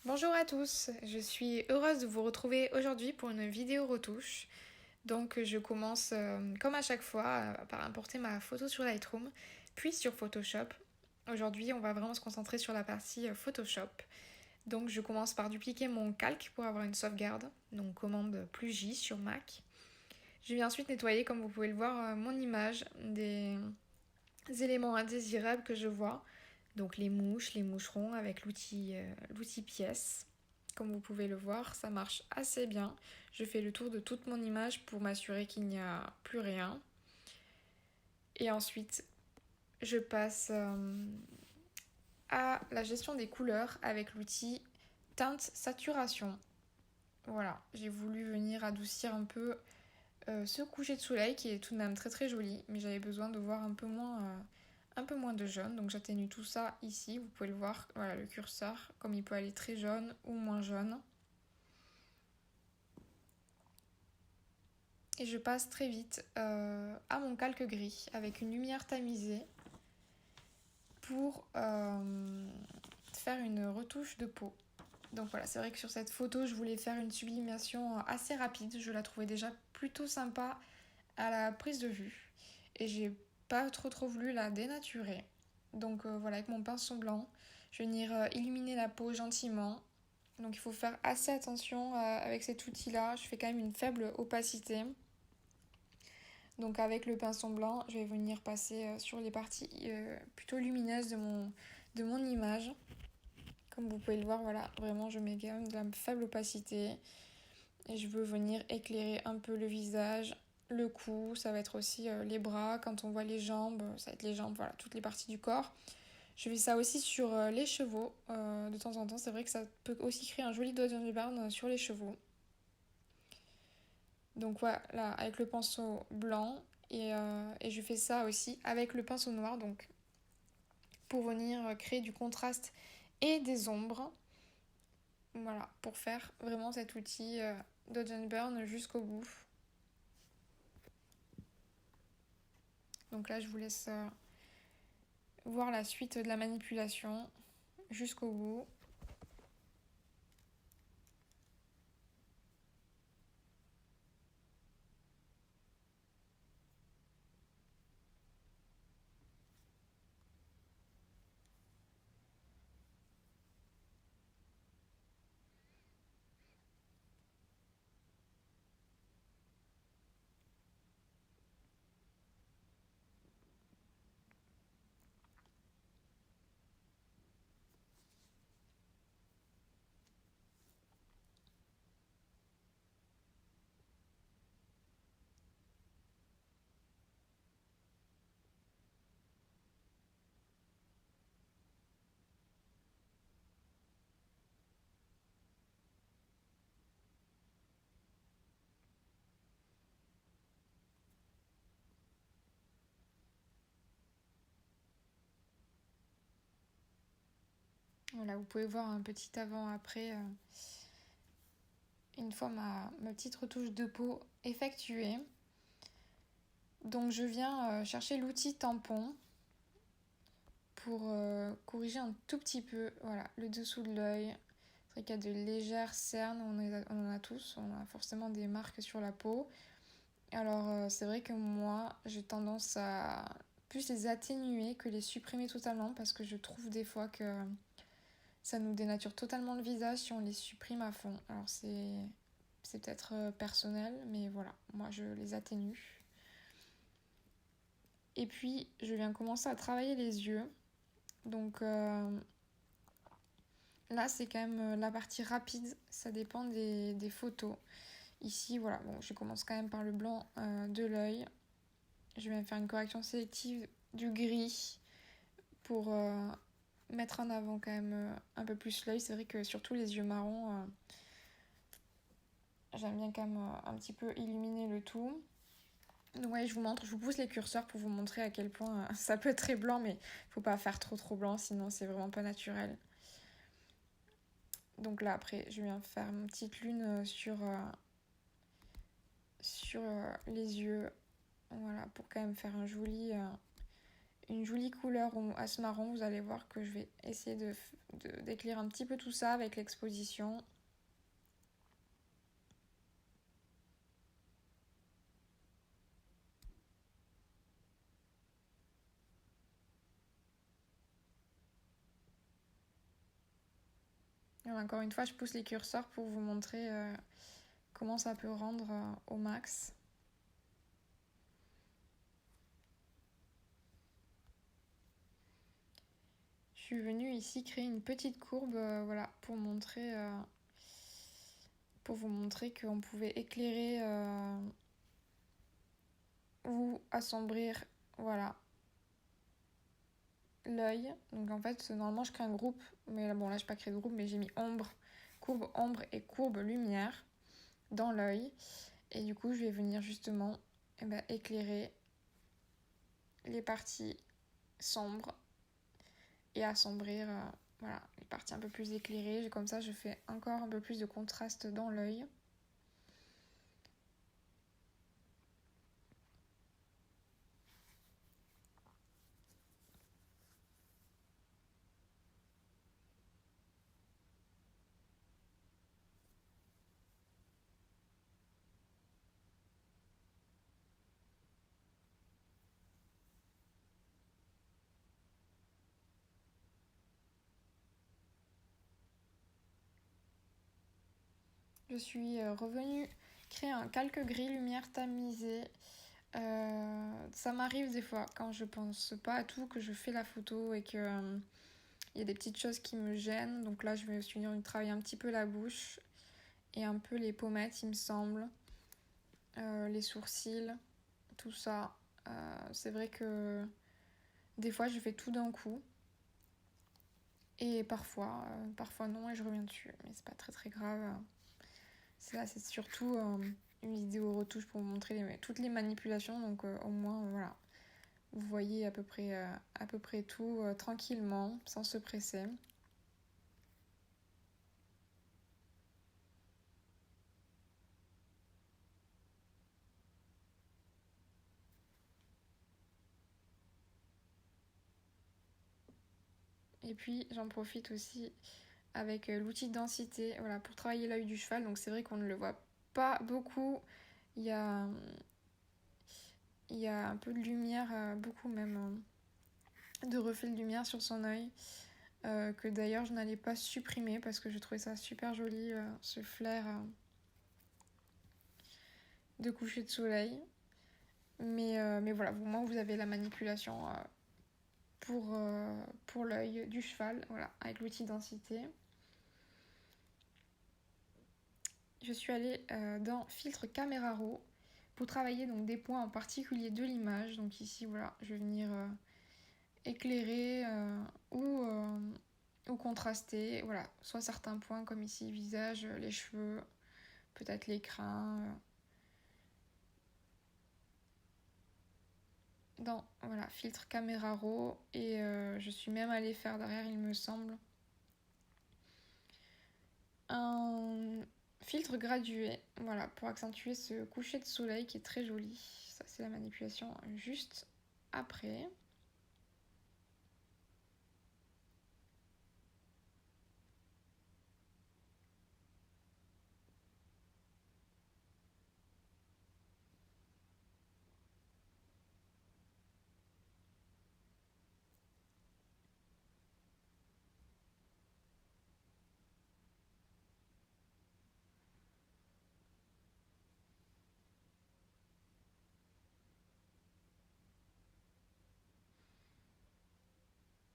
Bonjour à tous, je suis heureuse de vous retrouver aujourd'hui pour une vidéo retouche. Donc je commence comme à chaque fois par importer ma photo sur Lightroom, puis sur Photoshop. Aujourd'hui on va vraiment se concentrer sur la partie Photoshop. Donc je commence par dupliquer mon calque pour avoir une sauvegarde, donc commande plus J sur Mac. Je vais ensuite nettoyer, comme vous pouvez le voir, mon image des éléments indésirables que je vois. Donc les mouches, les moucherons avec l'outil pièce. Comme vous pouvez le voir, ça marche assez bien. Je fais le tour de toute mon image pour m'assurer qu'il n'y a plus rien. Et ensuite, je passe à la gestion des couleurs avec l'outil teinte saturation. Voilà, j'ai voulu venir adoucir un peu ce coucher de soleil qui est tout de même très très joli, mais j'avais besoin de voir un peu moins de jaune, donc j'atténue tout ça ici. Vous pouvez le voir, voilà le curseur, comme il peut aller très jaune ou moins jaune. Et je passe très vite à mon calque gris avec une lumière tamisée pour faire une retouche de peau. Donc voilà, c'est vrai que sur cette photo, je voulais faire une sublimation assez rapide. Je la trouvais déjà plutôt sympa à la prise de vue. Et j'ai pas trop voulu la dénaturer. Donc voilà, avec mon pinceau blanc, je vais venir illuminer la peau gentiment. Donc il faut faire assez attention avec cet outil-là. Je fais quand même une faible opacité. Donc avec le pinceau blanc, je vais venir passer sur les parties plutôt lumineuses de mon image. Comme vous pouvez le voir, voilà, vraiment je mets quand même de la faible opacité. Et je veux venir éclairer un peu le visage, le cou, ça va être aussi les bras. Quand on voit les jambes, ça va être les jambes, voilà, toutes les parties du corps. Je fais ça aussi sur les chevaux de temps en temps. C'est vrai que ça peut aussi créer un joli doigt de barbe sur les chevaux. Donc voilà, là, avec le pinceau blanc. Et je fais ça aussi avec le pinceau noir, donc pour venir créer du contraste et des ombres. Voilà, pour faire vraiment cet outil Dodge and Burn jusqu'au bout. Donc là, je vous laisse voir la suite de la manipulation jusqu'au bout. Voilà, vous pouvez voir un petit avant-après une fois ma petite retouche de peau effectuée. Donc je viens chercher l'outil tampon pour corriger un tout petit peu voilà, le dessous de l'œil. C'est vrai qu'il y a de légères cernes, on en a tous, on a forcément des marques sur la peau. Alors c'est vrai que moi j'ai tendance à plus les atténuer que les supprimer totalement parce que je trouve des fois que ça nous dénature totalement le visage si on les supprime à fond. Alors c'est peut-être personnel, mais voilà, moi je les atténue. Et puis je viens commencer à travailler les yeux. Donc là c'est quand même la partie rapide, ça dépend des photos. Ici voilà, bon je commence quand même par le blanc de l'œil. Je vais faire une correction sélective du gris pour mettre en avant quand même un peu plus l'œil. C'est vrai que surtout les yeux marrons, j'aime bien quand même un petit peu illuminer le tout. Donc ouais, je vous pousse les curseurs pour vous montrer à quel point ça peut être très blanc, mais faut pas faire trop blanc, sinon c'est vraiment pas naturel. Donc là après, je viens faire une petite lune sur les yeux, voilà, pour quand même faire une une jolie couleur à ce marron. Vous allez voir que je vais essayer d'éclairer un petit peu tout ça avec l'exposition. Et encore une fois, je pousse les curseurs pour vous montrer comment ça peut rendre au max. Je suis venue ici créer une petite courbe voilà, pour vous montrer qu'on pouvait éclairer ou assombrir voilà, l'œil. Donc en fait, normalement, je crée un groupe, mais bon, là, je n'ai pas créé de groupe, mais j'ai mis courbe ombre et courbe lumière dans l'œil. Et du coup, je vais venir justement éclairer les parties sombres et assombrir voilà, les parties un peu plus éclairées. Comme ça, je fais encore un peu plus de contraste dans l'œil. Je suis revenue créer un calque gris lumière tamisée. Ça m'arrive des fois quand je pense pas à tout, que je fais la photo et que y a des petites choses qui me gênent. Donc là, je me suis venue travailler un petit peu la bouche et un peu les pommettes, il me semble. Les sourcils, tout ça. C'est vrai que des fois, je fais tout d'un coup. Et parfois non, et je reviens dessus. Mais c'est pas très très grave. C'est surtout une vidéo retouche pour vous montrer toutes les manipulations. Donc au moins, voilà. Vous voyez à peu près tout tranquillement, sans se presser. Et puis j'en profite aussi avec l'outil de densité, voilà, pour travailler l'œil du cheval. Donc c'est vrai qu'on ne le voit pas beaucoup. Il y a un peu de lumière, beaucoup même, de reflets de lumière sur son œil. Que d'ailleurs je n'allais pas supprimer parce que je trouvais ça super joli, ce flair de coucher de soleil. Mais voilà, au moins vous avez la manipulation pour l'œil du cheval, voilà, avec l'outil densité. Je suis allée dans Filtre Camera Raw pour travailler donc des points en particulier de l'image. Donc ici, voilà, je vais venir éclairer ou contraster, voilà, soit certains points comme ici, visage, les cheveux, peut-être les crins. Dans voilà, Filtre Camera Raw, et je suis même allée faire derrière, il me semble, un filtre gradué, voilà, pour accentuer ce coucher de soleil qui est très joli. Ça, c'est la manipulation juste après.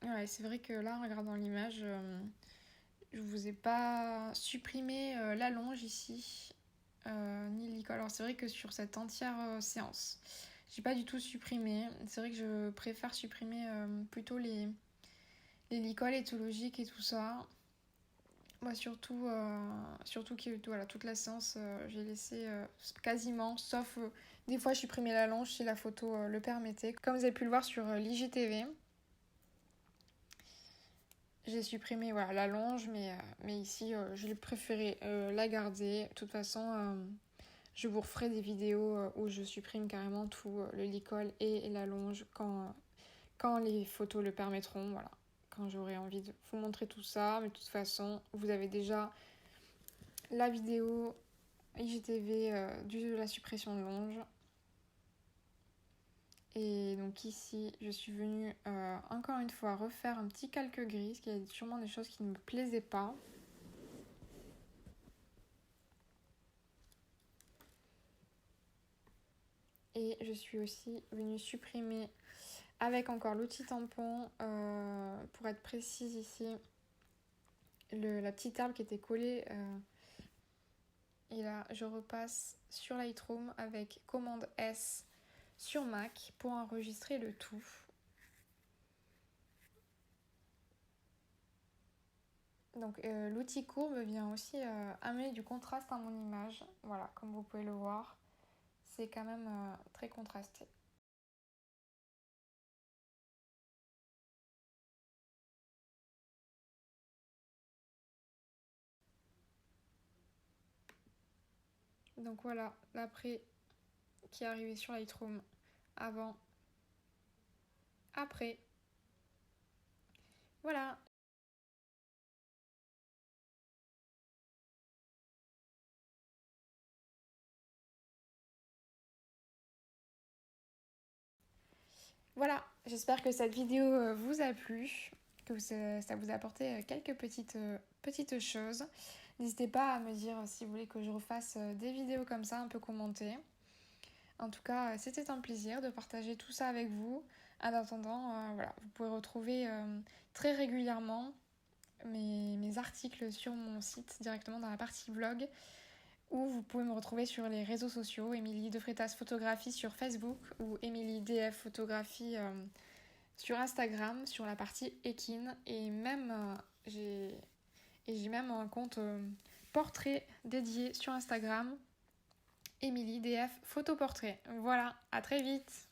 Ouais, c'est vrai que là, en regardant l'image, je vous ai pas supprimé la longe ici, ni l'icône. Alors c'est vrai que sur cette entière séance, j'ai pas du tout supprimé. C'est vrai que je préfère supprimer plutôt les licoles éthologiques et tout ça. Moi, surtout que voilà, toute la séance, j'ai laissé quasiment, sauf des fois je supprimais la longe si la photo le permettait. Comme vous avez pu le voir sur l'IGTV, j'ai supprimé voilà, la longe, mais ici, je l'ai préféré la garder. De toute façon, je vous referai des vidéos où je supprime carrément tout le licol et la longe quand les photos le permettront, voilà. Quand j'aurai envie de vous montrer tout ça, mais de toute façon, vous avez déjà la vidéo IGTV de la suppression de l'onge. Et donc ici, je suis venue encore une fois refaire un petit calque gris, parce qu'il y a sûrement des choses qui ne me plaisaient pas. Et je suis aussi venue supprimer avec encore l'outil tampon, pour être précise ici, la petite herbe qui était collée. Et là, je repasse sur Lightroom avec commande S sur Mac pour enregistrer le tout. Donc l'outil courbe vient aussi amener du contraste à mon image. Voilà, comme vous pouvez le voir, c'est quand même très contrasté. Donc voilà, l'après qui est arrivé sur Lightroom, avant, après. Voilà. Voilà, j'espère que cette vidéo vous a plu, que ça vous a apporté quelques petites choses. N'hésitez pas à me dire si vous voulez que je refasse des vidéos comme ça, un peu commentées. En tout cas, c'était un plaisir de partager tout ça avec vous. En attendant, voilà, vous pouvez retrouver très régulièrement mes articles sur mon site, directement dans la partie blog, ou vous pouvez me retrouver sur les réseaux sociaux, Émilie de Freitas Photographie sur Facebook ou Émilie DF Photographie sur Instagram, sur la partie Ekin. Et même, j'ai même un compte portrait dédié sur Instagram, Émilie DF Photoportrait. Voilà, à très vite!